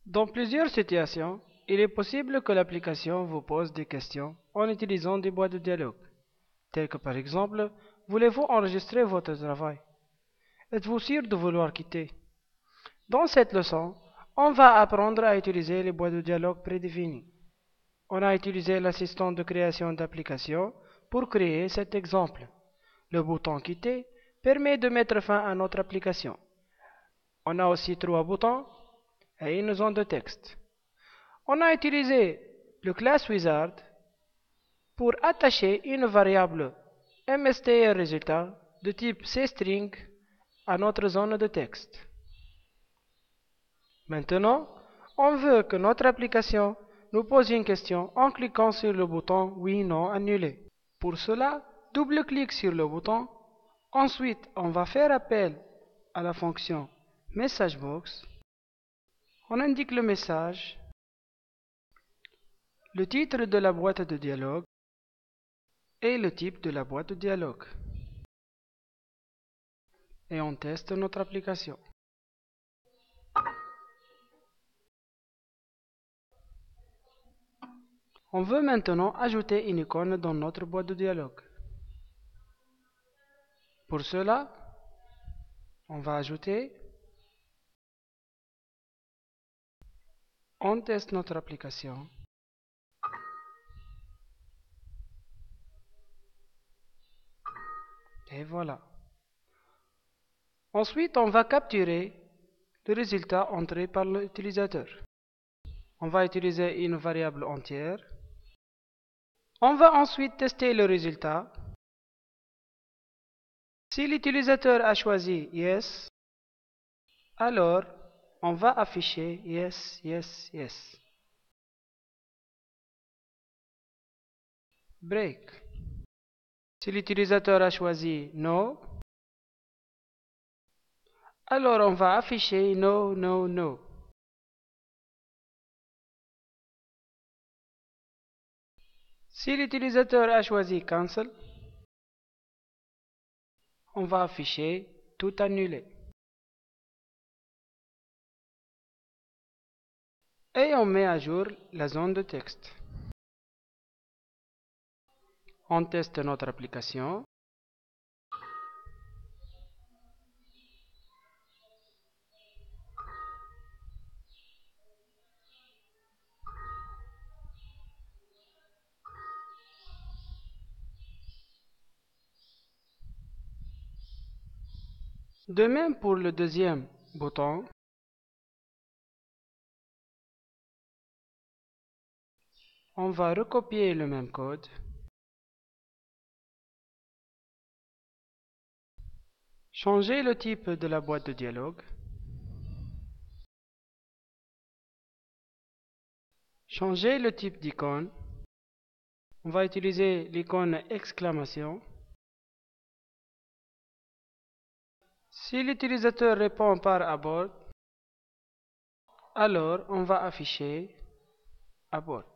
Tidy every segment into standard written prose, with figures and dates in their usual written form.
Dans plusieurs situations, il est possible que l'application vous pose des questions en utilisant des boîtes de dialogue, telles que par exemple, voulez-vous enregistrer votre travail? Êtes-vous sûr de vouloir quitter? Dans cette leçon, on va apprendre à utiliser les boîtes de dialogue prédéfinies. On a utilisé l'assistant de création d'application pour créer cet exemple. Le bouton quitter permet de mettre fin à notre application. On a aussi trois boutons et une zone de texte. On a utilisé le class wizard pour attacher une variable mstrRésultat de type cstring à notre zone de texte. Maintenant, on veut que notre application nous pose une question en cliquant sur le bouton oui/non annulé. Pour cela, double-clique sur le bouton. Ensuite, on va faire appel à la fonction MessageBox. On indique le message, le titre de la boîte de dialogue et le type de la boîte de dialogue. Et on teste notre application. On veut maintenant ajouter une icône dans notre boîte de dialogue. Pour cela, on va ajouter. On teste notre application. Et voilà. Ensuite, on va capturer le résultat entré par l'utilisateur. On va utiliser une variable entière. On va ensuite tester le résultat. Si l'utilisateur a choisi Yes, alors on va afficher Yes, Yes, Yes. Break. Si l'utilisateur a choisi No, alors on va afficher No, No, No. Si l'utilisateur a choisi Cancel, on va afficher Tout annulé. Et on met à jour la zone de texte. On teste notre application. De même pour le deuxième bouton, on va recopier le même code. Changer le type de la boîte de dialogue. Changer le type d'icône. On va utiliser l'icône exclamation. Si l'utilisateur répond par abort, alors on va afficher abort.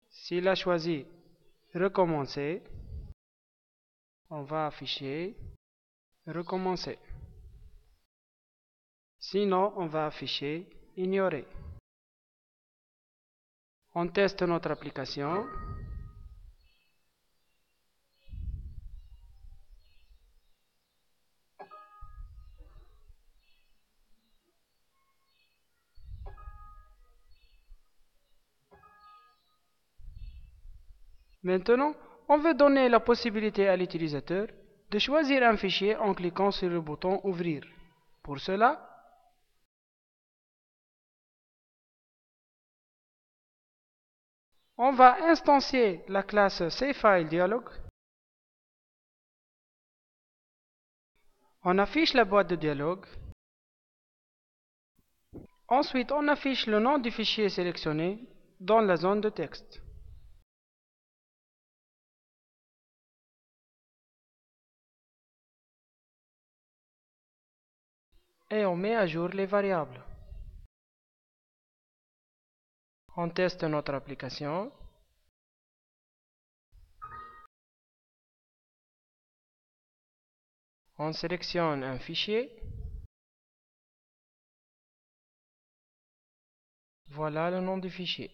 S'il a choisi recommencer, on va afficher recommencer. Sinon, on va afficher ignorer. On teste notre application. Maintenant, on veut donner la possibilité à l'utilisateur de choisir un fichier en cliquant sur le bouton Ouvrir. Pour cela, on va instancier la classe SaveFileDialog. On affiche la boîte de dialogue. Ensuite, on affiche le nom du fichier sélectionné dans la zone de texte. Et on met à jour les variables. On teste notre application. On sélectionne un fichier. Voilà le nom du fichier.